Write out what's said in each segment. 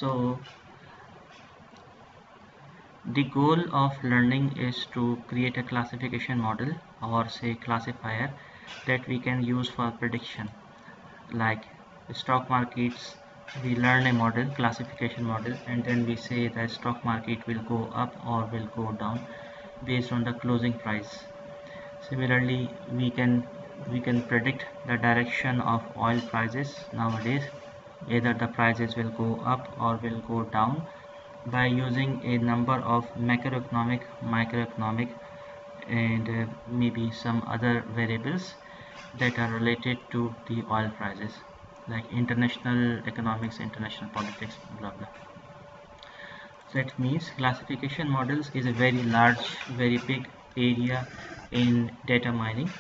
So the goal of learning is to create a classification model or say classifier that we can use for prediction. Like stock markets, we learn a model, classification model, and then we say the stock market will go up or will go down based on the closing price. Similarly, we can predict the direction of oil prices nowadays. Either the prices will go up or will go down by using a number of macroeconomic, microeconomic, and maybe some other variables that are related to the oil prices, like international economics, international politics, blah blah. So that means classification models is a very large, very big area in data mining.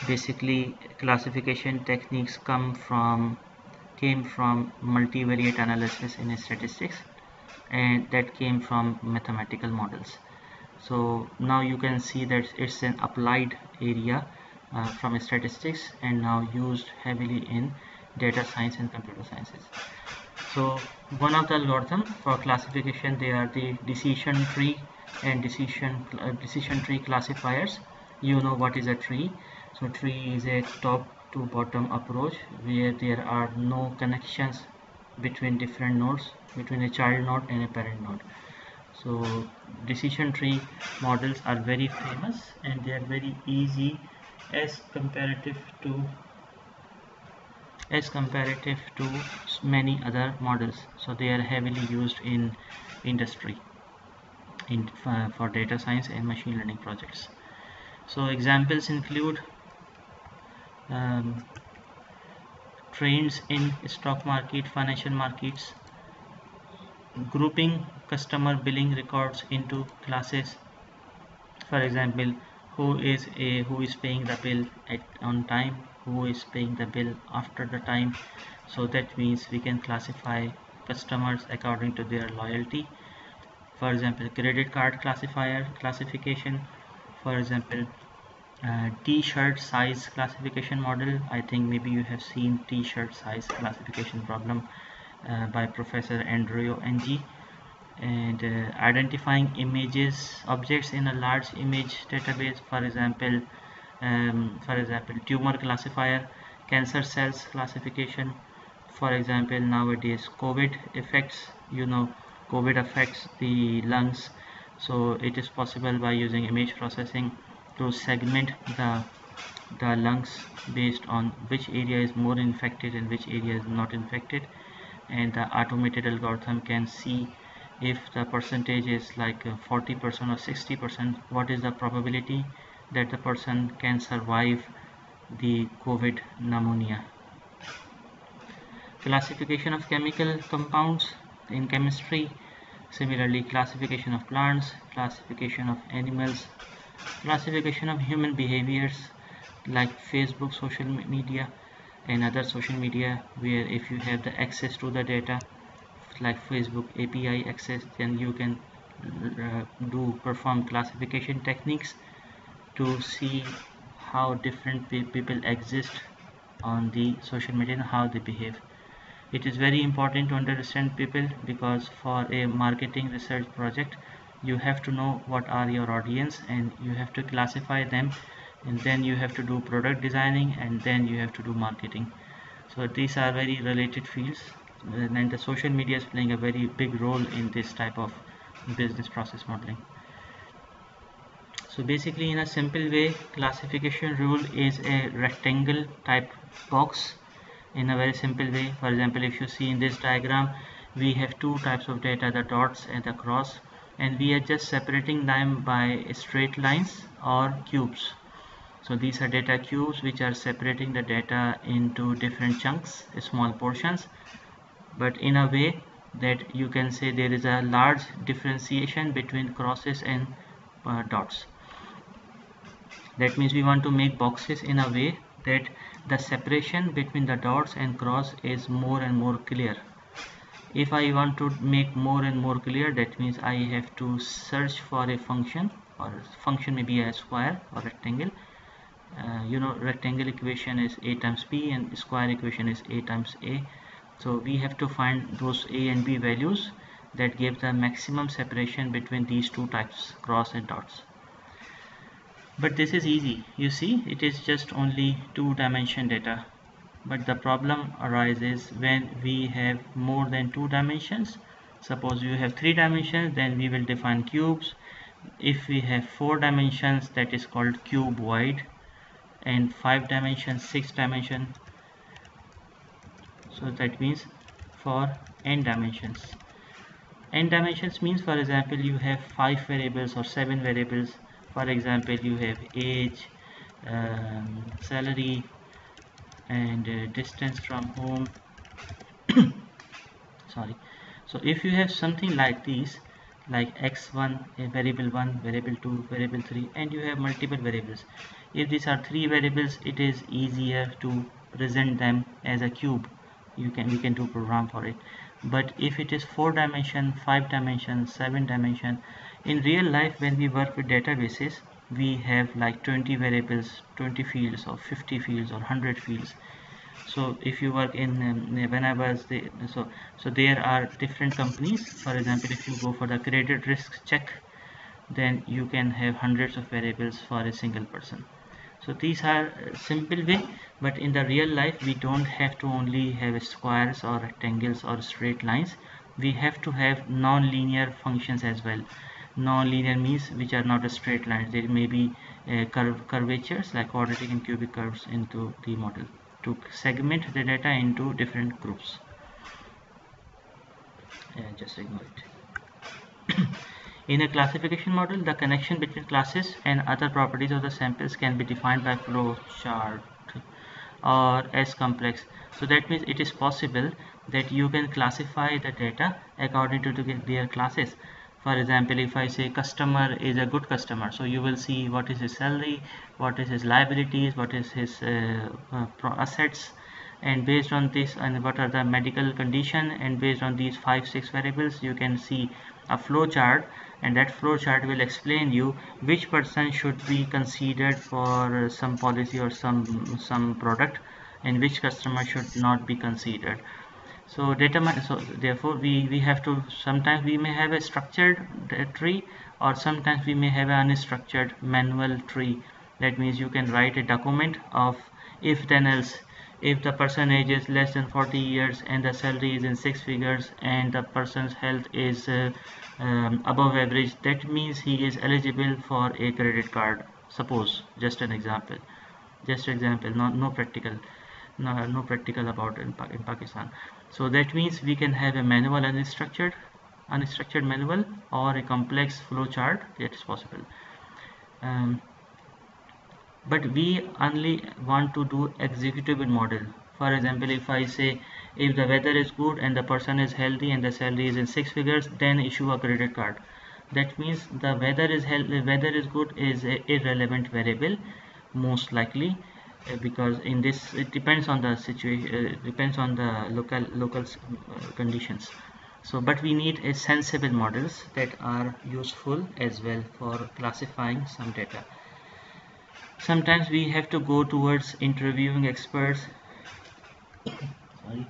Basically, classification techniques came from multivariate analysis in statistics, and that came from mathematical models. So now you can see that it's an applied area from statistics and now used heavily in data science and computer sciences. So one of the algorithm for classification, they are the decision tree and decision tree classifiers. You know what is a tree. So tree is a top to bottom approach where there are no connections between different nodes, between a child node and a parent node. So decision tree models are very famous and they are very easy as comparative to many other models. So they are heavily used in industry for data science and machine learning projects. So examples include um, trends in stock market, financial markets, grouping customer billing records into classes. For example, who is paying the bill on time, who is paying the bill after the time. So that means we can classify customers according to their loyalty. For example, credit card classification. For example, t-shirt size classification model. I think maybe you have seen t-shirt size classification problem by Professor Andrew Ng. And identifying objects in a large image database. For example, tumor classifier, cancer cells classification. For example, nowadays COVID affects, COVID affects the lungs, so it is possible by using image processing to segment the lungs based on which area is more infected and which area is not infected, and the automated algorithm can see if the percentage is like 40% or 60%, what is the probability that the person can survive the COVID pneumonia. Classification of chemical compounds in chemistry. Similarly, classification of plants, classification of animals, classification of human behaviors like Facebook, social media, and other social media, where if you have the access to the data like Facebook API access, then you can perform classification techniques to see how different people exist on the social media and how they behave. It is very important to understand people, because for a marketing research project you have to know what are your audience and you have to classify them, and then you have to do product designing, and then you have to do marketing. So these are very related fields, and the social media is playing a very big role in this type of business process modeling. So basically, in a simple way, classification rule is a rectangle type box in a very simple way. For example, if you see in this diagram, we have two types of data, the dots and the cross, and we are just separating them by straight lines or cubes. So these are data cubes which are separating the data into different chunks, small portions, but in a way that you can say there is a large differentiation between crosses and dots. That means we want to make boxes in a way that the separation between the dots and cross is more and more clear. If I want to make more and more clear, that means I have to search for a function, or function may be a square or rectangle. Rectangle equation is a times b and square equation is a times a. So we have to find those a and b values that give the maximum separation between these two types, cross and dots. But this is easy. You see, it is just only 2-dimension data. But the problem arises when we have more than 2 dimensions. Suppose you have 3 dimensions, then we will define cubes. If we have 4 dimensions, that is called cuboid, and 5 dimensions, 6 dimension. So that means for n dimensions. N dimensions means, for example, you have 5 variables or 7 variables. For example, you have age, salary, and distance from home. Sorry. So if you have something like these, like x1, variable 1, variable 2, variable 3, and you have multiple variables, if these are 3 variables, it is easier to present them as a cube. We can do program for it. But if it is 4 dimension, 5 dimension, 7 dimension, in real life when we work with databases, we have like 20 variables, 20 fields, or 50 fields, or 100 fields. So if you work in when I was so there are different companies. For example, if you go for the credit risk check, then you can have hundreds of variables for a single person. So these are simple way, but in the real life we don't have to only have squares or rectangles or straight lines. We have to have non-linear functions as well. Non-linear means which are not a straight lines. There may be curvatures like quadratic and cubic curves into the model to segment the data into different groups. Just ignore it. In a classification model, the connection between classes and other properties of the samples can be defined by flowchart or as complex. So that means it is possible that you can classify the data according to their classes. For example, if I say customer is a good customer, so you will see what is his salary, what is his liabilities, what is his assets, and based on this, and what are the medical condition, and based on these 5-6 variables, you can see a flow chart, and that flow chart will explain you which person should be considered for some policy or some product, and which customer should not be considered. So therefore we have to, sometimes we may have a structured tree, or sometimes we may have an unstructured manual tree. That means you can write a document of if then else. If the person age is less than 40 years and the salary is in 6 figures and the person's health is above average, that means he is eligible for a credit card. Suppose, just an example, no practical, no practical about it in Pakistan. So that means we can have a manual unstructured manual, or a complex flow chart. That is possible. But we only want to do executable model. For example, if I say if the weather is good and the person is healthy and the salary is in 6 figures, then issue a credit card. That means the weather is good is a irrelevant variable, most likely, because in this it depends on the situation, depends on the local conditions. So but we need a sensible models that are useful as well for classifying some data. Sometimes we have to go towards interviewing experts. Sorry.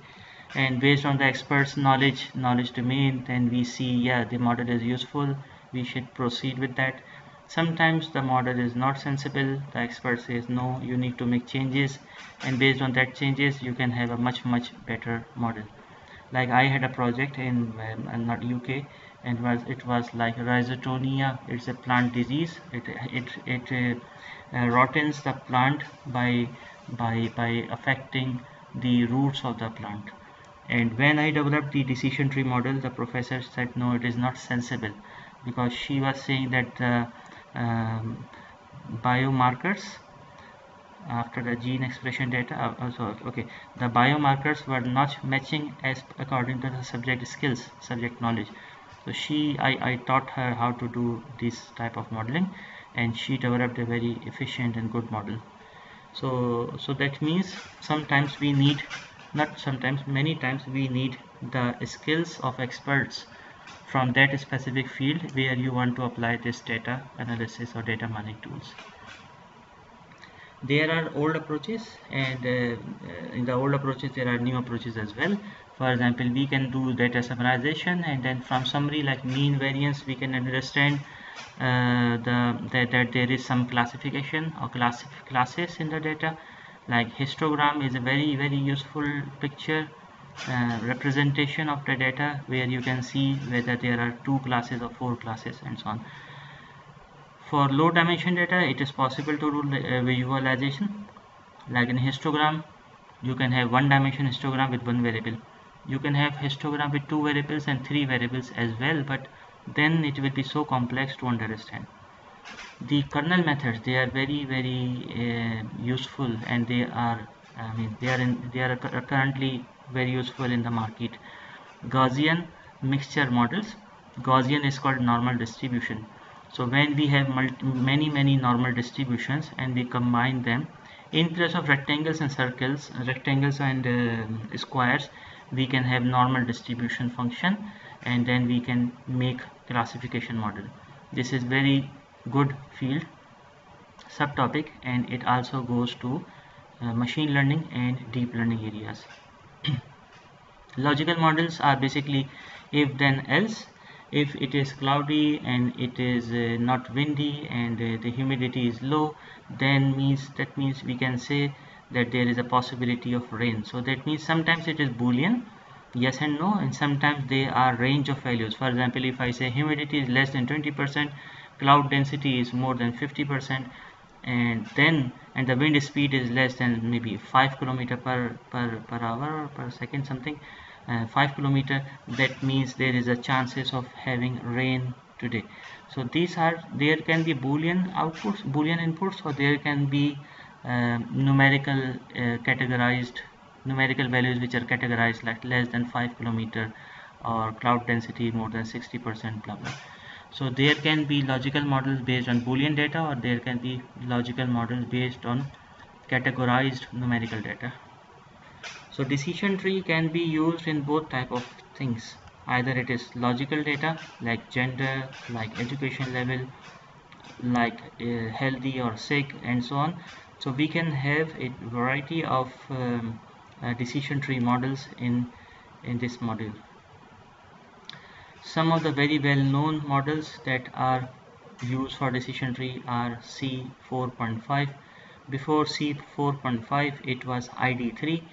And based on the experts knowledge domain, then we see, yeah, the model is useful, we should proceed with that. Sometimes the model is not sensible, the expert says no, you need to make changes, and based on that changes you can have a much better model. Like I had a project in not UK, and it was like rhizotonia. It's a plant disease. It rottens the plant by affecting the roots of the plant. And when I developed the decision tree model, the professor said no, it is not sensible, because she was saying that the biomarkers after the gene expression data the biomarkers were not matching as according to the subject knowledge. So I taught her how to do this type of modeling, and she developed a very efficient and good model. So that means sometimes we need, not sometimes, many times we need the skills of experts from that specific field where you want to apply this data analysis or data mining tools. There are old approaches, and in the old approaches there are new approaches as well. For example, we can do data summarization, and then from summary like mean variance we can understand that there is some classification or classes in the data. Like histogram is a very useful picture representation of the data, where you can see whether there are 2 classes or 4 classes and so on. For low dimension data, it is possible to do visualization. Like in histogram, you can have 1 dimension histogram with 1 variable. You can have histogram with 2 variables and 3 variables as well, but then it will be so complex to understand. The kernel methods, they are very useful, and they are currently very useful in the market. Gaussian mixture models. Gaussian is called normal distribution. So when we have many normal distributions and we combine them, in place of rectangles and circles, rectangles and squares, we can have normal distribution function, and then we can make classification model. This is very good field subtopic, and it also goes to machine learning and deep learning areas. Logical models are basically if then else. If it is cloudy and it is not windy and the humidity is low, then that means we can say that there is a possibility of rain. So that means sometimes it is Boolean, yes and no, and sometimes they are range of values. For example, if I say humidity is less than 20%, cloud density is more than 50%, and the wind speed is less than maybe 5 km per hour or per second, something 5 km, that means there is a chances of having rain today. So there can be Boolean outputs, Boolean inputs, or there can be numerical values which are categorized like less than 5 km or cloud density more than 60%, blah blah. So there can be logical models based on Boolean data, or there can be logical models based on categorized numerical data. So decision tree can be used in both type of things. Either it is logical data like gender, like education level, like healthy or sick, and so on. So we can have a variety of decision tree models in this module. Some of the very well-known models that are used for decision tree are C 4.5. Before C 4.5 it was ID3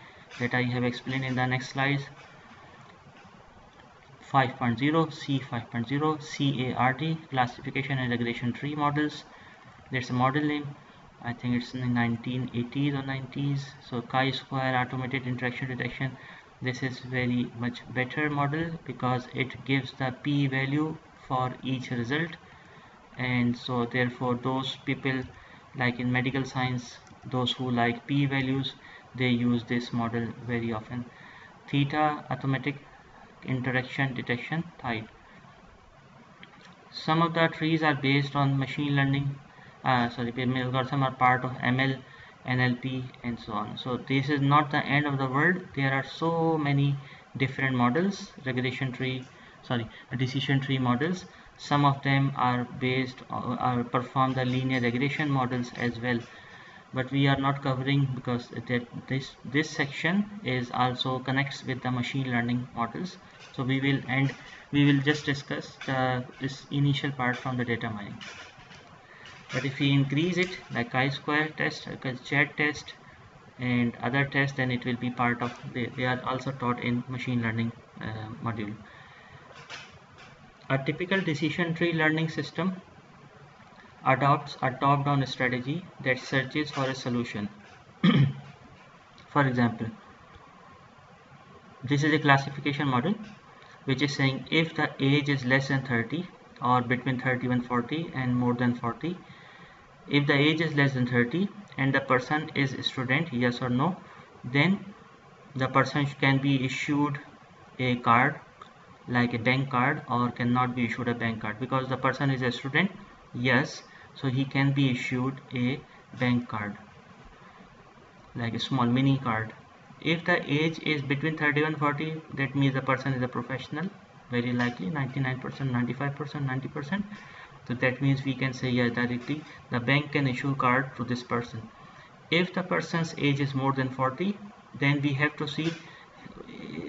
that I have explained in the next slides. 5.0, C 5.0, CART, classification and regression tree models. That's a model name. I think it's in the 1980s or 90s. So chi-square automated interaction detection. This is very much better model because it gives the p-value for each result, and so therefore those people like in medical science, those who like p-values, they use this model very often. Theta automatic interaction detection type. Some of the trees are based on machine learning, algorithm are part of ML, NLP, and so on. So this is not the end of the world. There are so many different models, decision tree models. Some of them are perform the linear regression models as well, but we are not covering because this section is also connects with the machine learning models. So we will just discuss this initial part from the data mining. But if we increase it like chi-square test, chat test, and other tests, then it will be part of they are also taught in machine learning module. A typical decision tree learning system adopts a top-down strategy that searches for a solution. For example, this is a classification model which is saying if the age is less than 30 or between 30 and 40 and more than 40, if the age is less than 30 and the person is a student, yes or no, then the person can be issued a card like a bank card, or cannot be issued a bank card. Because the person is a student, yes, so he can be issued a bank card like a small mini card. If the age is between 30 and 40, that means the person is a professional, very likely 99%, 95%, 90%. So that means we can say, yeah, directly the bank can issue card to this person. If the person's age is more than 40, then we have to see,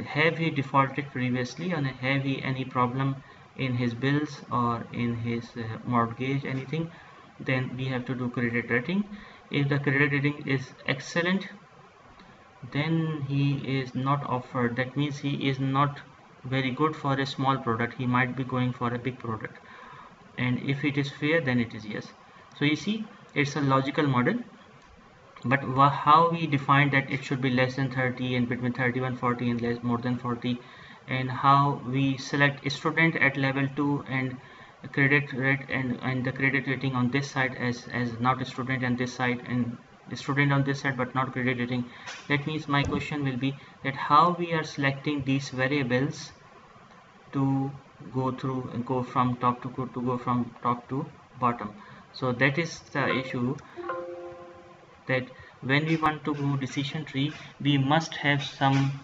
have he defaulted previously, and have he any problem in his bills or in his mortgage, anything. Then we have to do credit rating. If the credit rating is excellent, then he is not offered. That means he is not very good for a small product, he might be going for a big product. And if it is fair, then it is yes. So you see, it's a logical model. But how we define that it should be less than 30 and between 31 40 and less more than 40, and how we select a student at level 2 and credit rate and the credit rating on this side as not a student, and this side and a student on this side but not credit rating. That means my question will be that how we are selecting these variables to go through and go from top to go from top to bottom. So that is the issue, that when we want to do decision tree, we must have some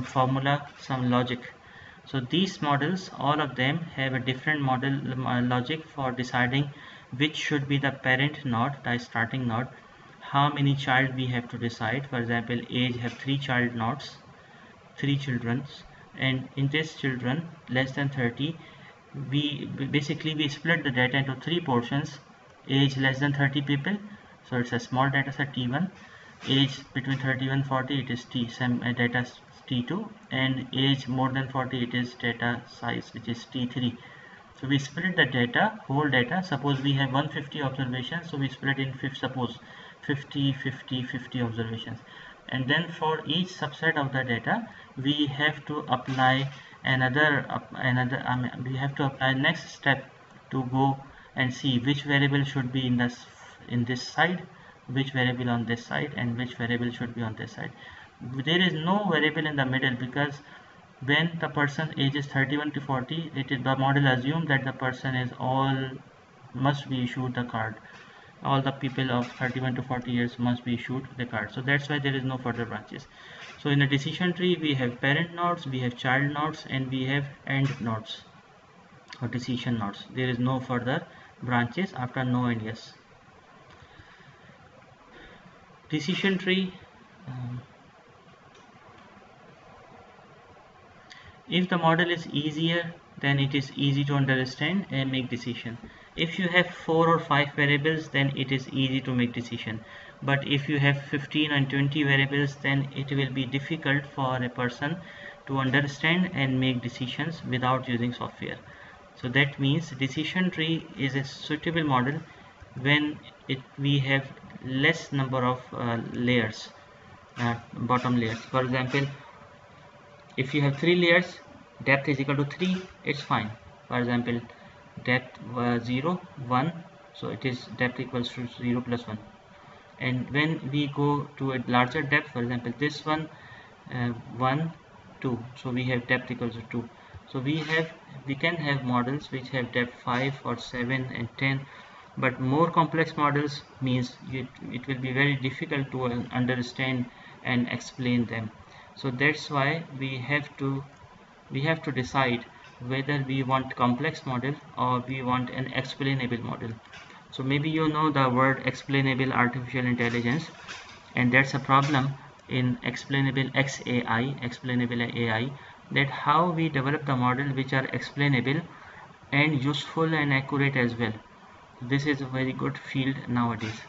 formula, some logic. So these models, all of them have a different model logic for deciding which should be the parent node, the starting node, how many child we have to decide. For example, age have 3 child nodes, 3 children, and in this children less than 30, we basically split the data into 3 portions. Age less than 30 people, so it's a small data set T1. Age between 31 and 40, it is data T2, and age more than 40, it is data size, which is T3. So we split the data, whole data. Suppose we have 150 observations, so we split in suppose 50 50 50 observations, and then for each subset of the data we have to apply we have to apply next step to go and see which variable should be in this side, which variable on this side, and which variable should be on this side. There is no variable in the middle, because when the person ages 31 to 40, the model assumes that the person is must be issued the card. All the people of 31 to 40 years must be issued the card. So that's why there is no further branches. So in a decision tree, we have parent nodes, we have child nodes, and we have end nodes or decision nodes. There is no further branches after no and yes. Decision tree. If the model is easier, then it is easy to understand and make decision. If you have 4 or 5 variables, then it is easy to make decision. But if you have 15 and 20 variables, then it will be difficult for a person to understand and make decisions without using software. So that means decision tree is a suitable model when we have less number of layers, bottom layers. For example, if you have 3 layers, depth is equal to 3, it's fine. For example, depth 0 1, so it is depth equals to 0 plus 1. And when we go to a larger depth, for example this one 1 2, so we have depth equals to 2. So we can have models which have depth 5 or 7 and 10, but more complex models means it will be very difficult to understand and explain them. So that's why we have to decide whether we want complex model or we want an explainable model. So maybe you know the word explainable artificial intelligence, and that's a problem in explainable explainable AI, that how we develop the model which are explainable and useful and accurate as well. This is a very good field nowadays.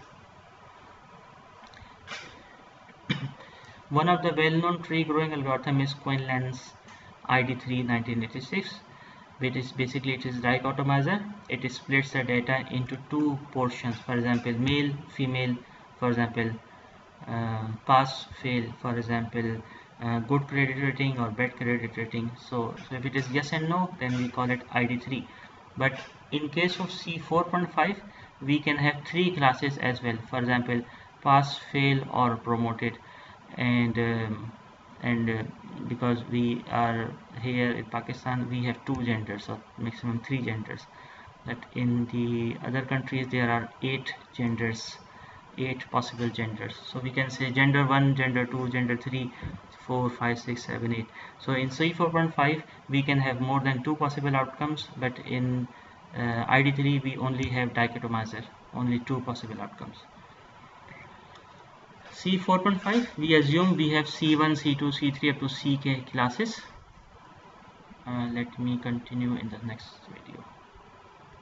One of the well-known tree growing algorithm is Quinlan's ID3 1986, which is basically it is dichotomizer. It splits the data into 2 portions. For example, male, female. For example, pass, fail. For example, good credit rating or bad credit rating. So if it is yes and no, then we call it ID3. But in case of C4.5, we can have 3 classes as well. For example, pass, fail, or promoted. And because we are here in Pakistan, we have 2 genders or maximum 3 genders, but in the other countries there are 8 genders, 8 possible genders. So we can say gender 1, gender 2, gender 3, 4, 5, 6, 7, 8. So in C4.5 we can have more than 2 possible outcomes, but in ID3 we only have dichotomizer, only 2 possible outcomes. C 4.5, we assume we have C1, C2, C3 up to CK classes. Let me continue in the next video.